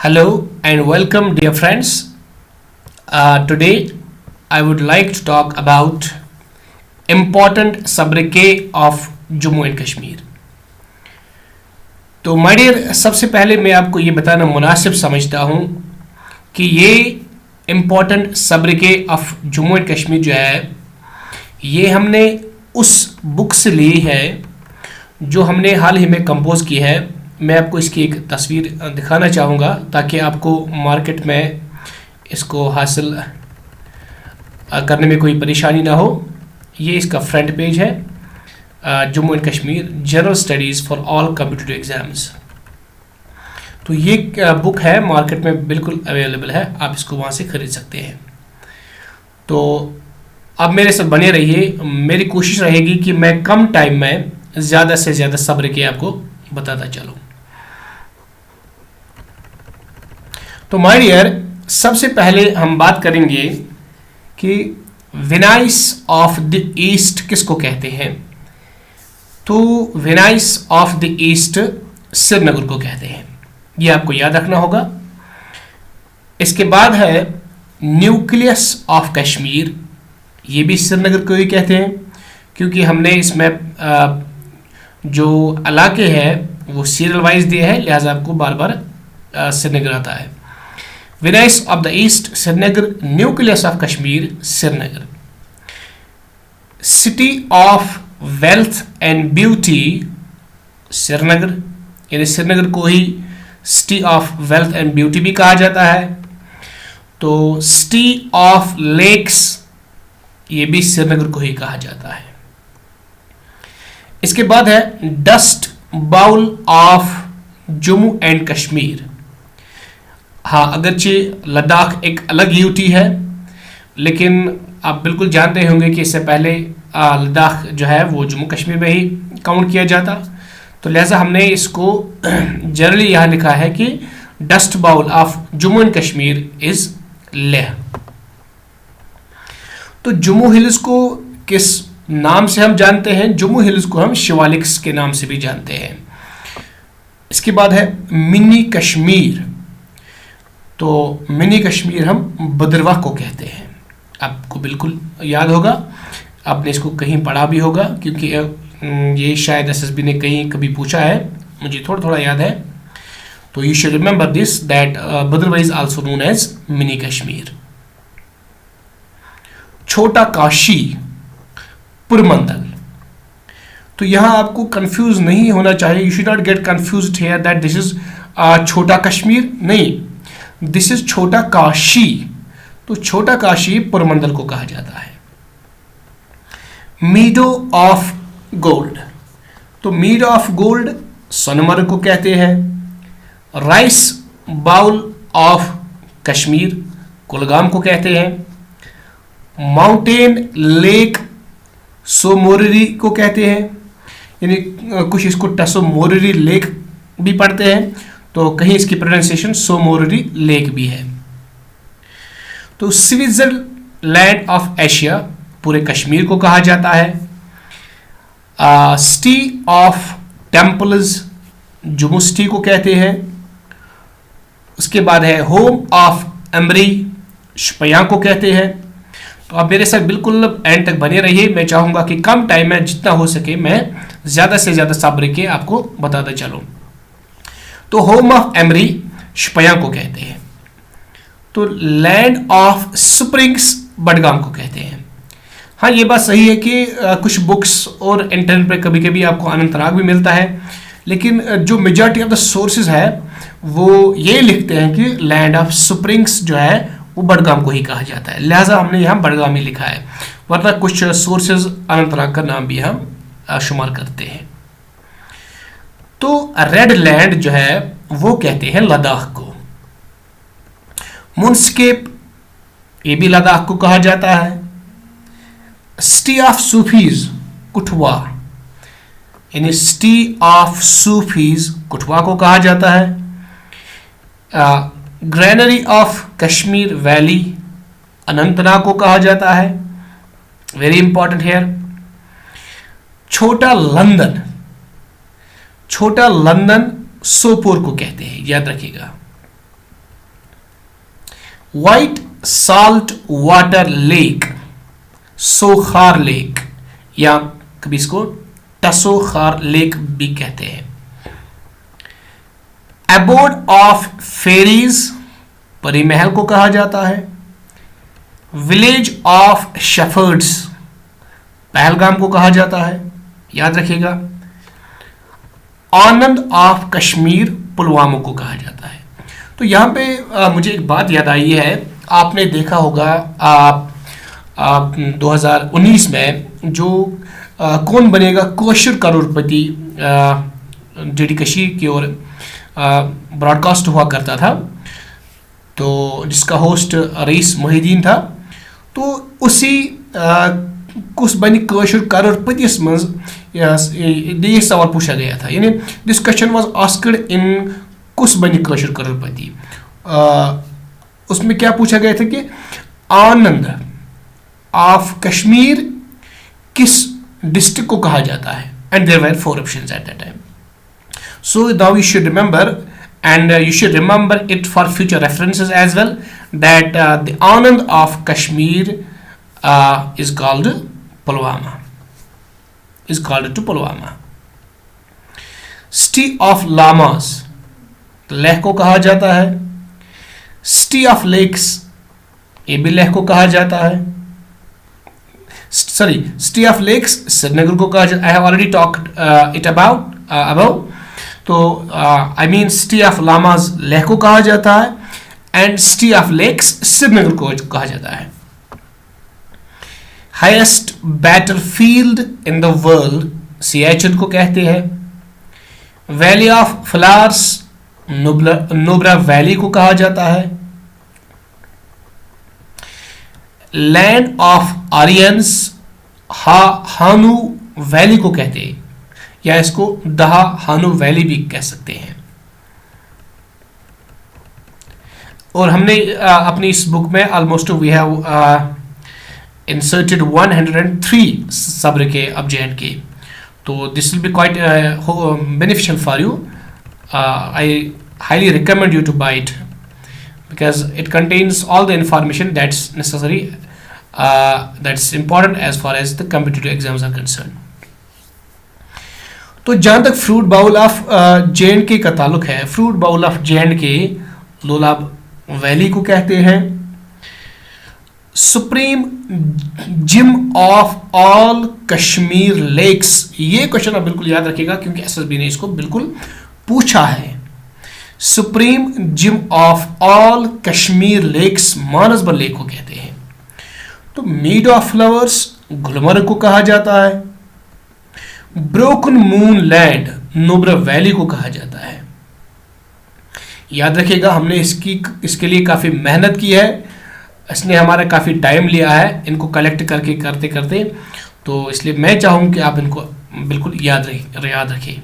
Hello and welcome, dear friends. Today, I would like to talk about important sobriquet of Jammu and Kashmir. तो my dear, सबसे पहले मैं आपको ये बताना मुनासिब समझता हूँ कि ये इम्पोर्टेंट सबरिके ऑफ जम्मू एंड कश्मीर जो है ये हमने उस बुक से ली है जो हमने हाल ही में कंपोज की है. मैं आपको इसकी एक तस्वीर दिखाना चाहूँगा ताकि आपको मार्केट में इसको हासिल करने में कोई परेशानी ना हो. ये इसका फ्रंट पेज है, Jammu and Kashmir general studies for all competitive exams. तो ये बुक है, मार्केट में बिल्कुल अवेलेबल है, आप इसको वहाँ से ख़रीद सकते हैं. तो अब मेरे साथ बने रहिए. मेरी कोशिश रहेगी कि मैं कम टाइम में ज़्यादा से ज़्यादा सब्र के आपको बताता चलूँ. तो माय डियर, सबसे पहले हम बात करेंगे कि विनाइस ऑफ द ईस्ट किसको कहते हैं. तो विनाइस ऑफ द ईस्ट श्रीनगर को कहते हैं, ये आपको याद रखना होगा. इसके बाद है न्यूक्लियस ऑफ कश्मीर, ये भी श्रीनगर को ही कहते हैं क्योंकि हमने इसमें जो इलाके हैं वो सीरियल वाइज दिए हैं, लिहाजा आपको बार बार श्रीनगर आता है. Venice of the east Srinagar, nucleus of Kashmir Srinagar. City of wealth and beauty Srinagar, यानी श्रीनगर को ही city of wealth and beauty भी कहा जाता है. तो सिटी ऑफ लेक्स, ये भी श्रीनगर को ही कहा जाता है. इसके बाद है dust bowl of Jammu and Kashmir. हाँ, अगरचे लद्दाख एक अलग यूटी है, लेकिन आप बिल्कुल जानते होंगे कि इससे पहले लद्दाख जो है वो जम्मू कश्मीर में ही काउंट किया जाता. तो लिहाजा हमने इसको जनरली यहाँ लिखा है कि dust bowl of Jammu and Kashmir is Leh. तो जम्मू हिल्स को किस नाम से हम जानते हैं? जम्मू हिल्स को हम शिवालिक्स के नाम से भी जानते हैं. इसके बाद है मिनी कश्मीर. तो मिनी कश्मीर हम भद्रवाह को कहते हैं. आपको बिल्कुल याद होगा, आपने इसको कहीं पढ़ा भी होगा क्योंकि ये शायद एसएसबी ने कहीं कभी पूछा है, मुझे थोड़ा थोड़ा याद है. तो you should remember this that Bhaderwah is also known as mini Kashmir. छोटा काशी पुरमंडल. तो यहाँ आपको कंफ्यूज नहीं होना चाहिए. You should not get confused here that this is छोटा कश्मीर. नहीं, दिस इज छोटा काशी. तो छोटा काशी पुरमंडल को कहा जाता है. Meadow of gold. तो मीडो ऑफ गोल्ड सोनमर्ग को कहते हैं. Rice bowl of Kashmir Kulgam को कहते हैं. माउंटेन लेक सोमोरिरी को कहते हैं, यानी कुछ इसको टसोमोरिरी लेक भी पढ़ते हैं, तो कहीं इसकी प्रोनाउंसिएशन सोमोरिरी लेक भी है. तो स्विट्जरलैंड ऑफ एशिया पूरे कश्मीर को कहा जाता है. City of temples Jammu city को कहते हैं. उसके बाद है होम ऑफ एमरी शोपियां को कहते हैं. तो आप मेरे साथ बिल्कुल एंड तक बने रहिए. मैं चाहूँगा कि कम टाइम में जितना हो सके मैं ज़्यादा से ज़्यादा साबरे के आपको बताता चलूँ. तो होम ऑफ एमरी शोपियां को कहते हैं. तो लैंड ऑफ स्प्रिंग्स बडगाम को कहते हैं. हाँ, ये बात सही है कि कुछ बुक्स और इंटरनेट पर कभी कभी आपको अनंतनाग भी मिलता है, लेकिन जो मेजॉरिटी ऑफ द सोर्सेज है वो ये लिखते हैं कि लैंड ऑफ स्प्रिंग्स जो है वो बडगाम को ही कहा जाता है. लिहाजा हमने यहाँ बडगाम ही लिखा है, वरना कुछ सोर्सेज अनंतनाग का नाम भी हम शुमार करते हैं. तो रेड लैंड जो है वो कहते हैं लद्दाख को. मुनस्केप, ये भी लद्दाख को कहा जाता है. सिटी ऑफ सूफीज कुठवा, यानी सिटी ऑफ सूफीज कुठवा को कहा जाता है. Granary of Kashmir valley Anantnag को कहा जाता है. Very important here. छोटा लंदन, छोटा लंदन सोपोर को कहते हैं, याद रखिएगा. White salt water lake, Sokhar lake, या कभी इसको टसोखार लेक भी कहते हैं। एबोर्ड ऑफ फेरीज, परी महल को कहा जाता है। विलेज ऑफ शेफर्ड्स, पहलगाम को कहा जाता है, याद रखिएगा। आनंद ऑफ कश्मीर, पुलवामा को कहा जाता है। तो यहाँ पे मुझे एक बात याद आई है, आपने देखा होगा आप 2019 में जो कौन बनेगा कौशल करोड़पति जेडी कशीर की ओर ब्रॉडकास्ट हुआ करता था, तो जिसका होस्ट रईस मोहिदीन था। तो उसी कुछ बनी कौशल करोड़पतिस मज ये सवाल पूछा गया था, यानी this question was asked in कुछ बनी कौशल करोड़पति। उसमें क्या पूछा गया था कि आनंद ऑफ कश्मीर किस डिस्ट्रिक्ट को कहा जाता है, and there were 4 options at that time. So now you should remember, and you should remember it for future references as well, that the Anand of Kashmir is called Pulwama, is called to Pulwama. City of Lamas, Leh को कहा जाता है। City of Lakes, ये भी लेह को कहा जाता है। Sorry, City of Lakes Srinagar को कहा जाता है। I have already talked it above. तो I mean city of lamas Leh को कहा जाता है, and city of lakes Srinagar को कहा जाता है। Highest battlefield in the world Siachen को कहते हैं। Valley of flowers Nubra valley को कहा जाता है। Land of Aryans Hanu valley को कहते हैं, या इसको दहा हानू वैली भी कह सकते हैं। और हमने अपनी इस बुक में ऑलमोस्ट वी हैव इंसर्टेड 103 सब्र के अबजैन के, तो this will be quite beneficial for you. I highly recommend you to buy it because it contains all the information that's necessary, that's important as far as the competitive exams are concerned. तो जहाँ तक fruit bowl of J&K का ताल्लुक है, fruit bowl of J and K Lolab valley को कहते हैं। Supreme gem of all Kashmir lakes, ये क्वेश्चन आप बिल्कुल याद रखिएगा क्योंकि एसएसबी ने इसको बिल्कुल पूछा है। Supreme gem of all Kashmir lakes Manasbal lake को कहते हैं। तो मीड ऑफ फ्लावर्स गुलमर्ग को कहा जाता है। Broken moon land Nubra valley को कहा जाता है। याद रखिएगा हमने इसके लिए काफ़ी मेहनत की है, इसने हमारा काफ़ी टाइम लिया है इनको कलेक्ट करके करते करते, तो इसलिए मैं चाहूँ कि आप इनको बिल्कुल याद रखें।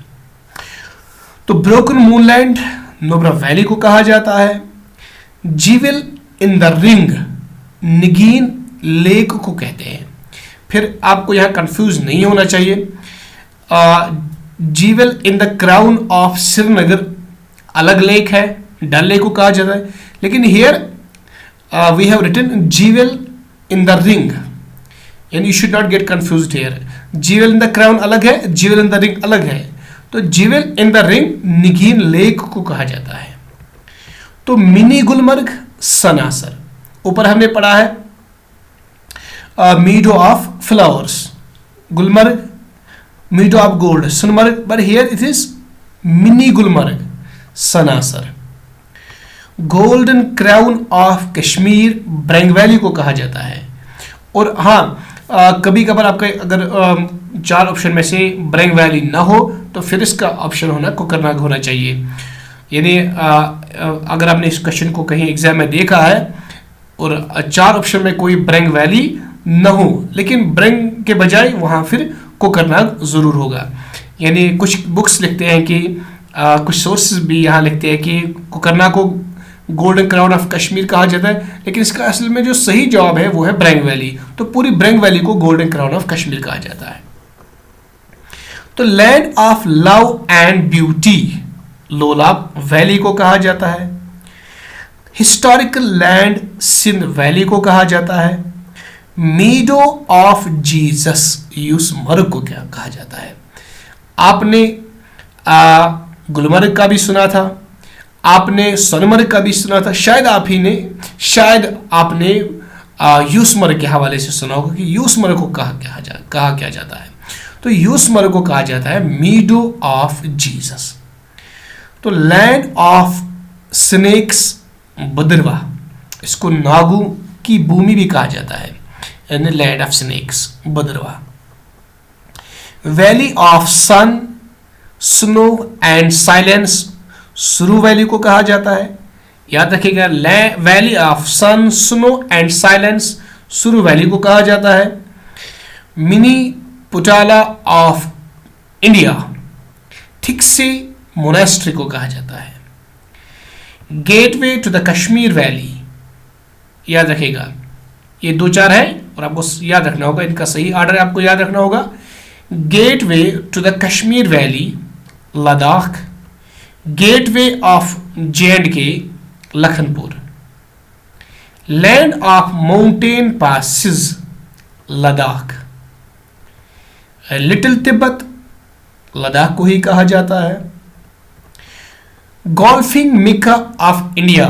तो broken moon land Nubra valley को कहा जाता है। Jewel in the ring Nigeen lake को कहते हैं। फिर आपको यहाँ कंफ्यूज नहीं होना चाहिए, jewel in the crown of Srinagar अलग लेक है, डल लेक को कहा जाता है, लेकिन here we have written jewel in the ring, यानी you should not get confused here. Jewel in the crown अलग है, जीवल इन द रिंग अलग है, तो jewel in the ring Nigeen lake को कहा जाता है। तो मिनी गुलमर्ग सनासर, ऊपर हमने पढ़ा है meadow of flowers, Gulmarg meadow of gold Sonamarg, but here it is mini Gulmarg Sanasar. Golden crown of Kashmir Breng valley को कहा जाता है। और हाँ कभी कभार आपका अगर 4 ऑप्शन में से ब्रेंग वैली ना हो तो फिर इसका ऑप्शन होना कोकरनाग होना चाहिए। यानी अगर आपने इस क्वेश्चन को कहीं एग्जाम में देखा है और 4 ऑप्शन में कोई ब्रेंग वैली न हो, लेकिन ब्रेंग के बजाय वहाँ फिर कोकरनाग जरूर होगा। यानी कुछ बुक्स लिखते हैं कि कुछ सोर्सेज भी यहाँ लिखते हैं कि कोकरनाग को गोल्डन क्राउन ऑफ कश्मीर कहा जाता है, लेकिन इसका असल में जो सही जवाब है वो है ब्रेंग वैली। तो पूरी ब्रेंग वैली को गोल्डन क्राउन ऑफ कश्मीर कहा जाता है। तो land of love and beauty Lolab valley को कहा जाता है। हिस्टोरिकल लैंड सिंध वैली को कहा जाता है। मीडो ऑफ जीसस यूसमर्ग को क्या कहा जाता है। आपने गुलमर्ग का भी सुना था, आपने सोनमर्ग का भी सुना था, शायद आपने यूसमर्ग के हवाले से सुना होगा कि यूसमर्ग को कहा क्या जाता है। तो यूसमर्ग को कहा जाता है मीडो ऑफ जीसस। तो लैंड ऑफ स्नेक्स बदरवा, इसको नागू की भूमि भी कहा जाता है, यानी land of snakes Badarwah. Valley of sun snow and silence, Suru valley को कहा जाता है। याद रखिएगा, valley of sun snow and silence, Suru valley को कहा जाता है। Mini Potala of India, Thiksey monastery को कहा जाता है। Gateway to the Kashmir valley, याद रखिएगा ये 2-4 है और आपको याद रखना होगा, इनका सही ऑर्डर आपको याद रखना होगा। Gateway to the Kashmir valley Ladakh, gateway of J&K Lakhanpur, land of mountain passes Ladakh, little Tibet Ladakh को ही कहा जाता है। Golfing mecca of India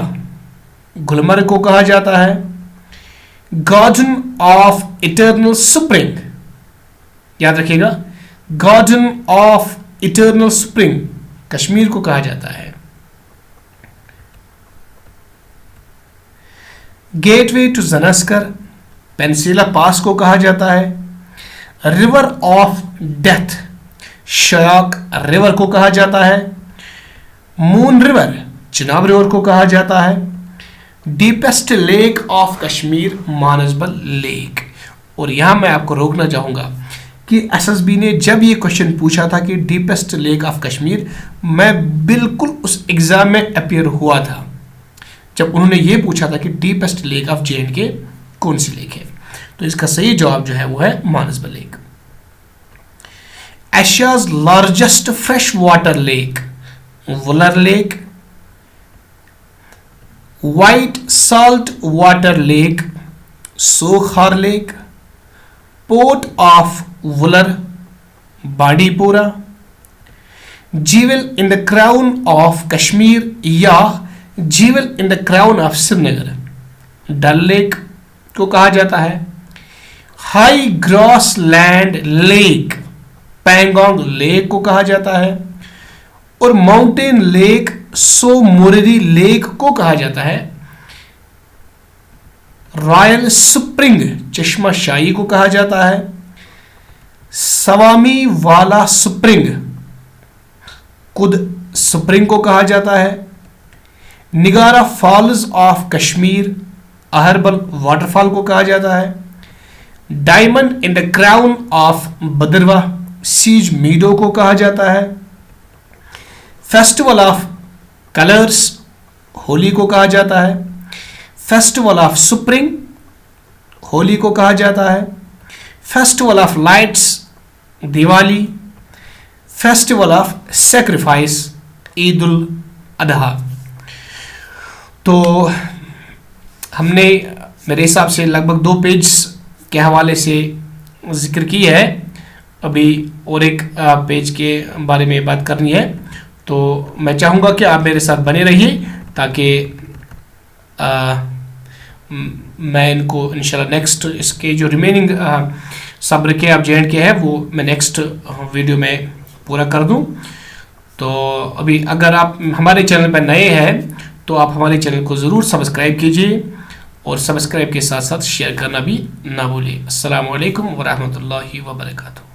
Gulmarg को कहा जाता है। गार्डन ऑफ इटर्नल स्प्रिंग, याद रखिएगा, garden of eternal spring Kashmir को कहा जाता है। गेटवे टू ज़नस्कर पेंसिला पास को कहा जाता है। रिवर ऑफ डेथ शयाक रिवर को कहा जाता है। मून रिवर चिनाब रिवर को कहा जाता है। Deepest lake of Kashmir Manasbal lake. और यहां मैं आपको रोकना चाहूंगा कि एसएसबी ने जब ये क्वेश्चन पूछा था कि डीपेस्ट लेक ऑफ कश्मीर, मैं बिल्कुल उस एग्जाम में अपीयर हुआ था जब उन्होंने ये पूछा था कि डीपेस्ट लेक ऑफ J&K कौन सी लेक है। तो इसका सही जवाब जो है वो है Manasbal lake. Asia's largest fresh water lake Wular lake. White salt water lake Sokhar lake. Port of Wular Bandipora. Jewel in the crown of Kashmir या jewel in the crown of Srinagar Dal lake को कहा जाता है। High grass land lake Pangong lake को कहा जाता है। और mountain lake Tso Moriri lake को कहा जाता है। रॉयल स्प्रिंग चश्मा शाही को कहा जाता है। सवामी वाला स्प्रिंग कुद स्प्रिंग को कहा जाता है। Niagara falls of Kashmir Aharbal waterfall को कहा जाता है। Diamond in the crown of Bhadarwah Seoj meadow को कहा जाता है। फेस्टिवल ऑफ कलर्स होली को कहा जाता है। फेस्टिवल ऑफ स्प्रिंग होली को कहा जाता है। Festival of lights Diwali. Festival of sacrifice Eid ul Adha. तो हमने मेरे हिसाब से लगभग 2 पेज के हवाले से जिक्र की है। अभी और एक पेज के बारे में बात करनी है, तो मैं चाहूँगा कि आप मेरे साथ बने रहिए ताकि मैं इनको इंशाल्लाह नेक्स्ट इसके जो रिमेनिंग सब्र के आप J&K है वो मैं नेक्स्ट वीडियो में पूरा कर दूं। तो अभी अगर आप हमारे चैनल पर नए हैं तो आप हमारे चैनल को ज़रूर सब्सक्राइब कीजिए और सब्सक्राइब के साथ साथ शेयर करना भी ना भूलिए। अस्सलामु अलैकुम व रहमतुल्लाहि व बरकातुहू।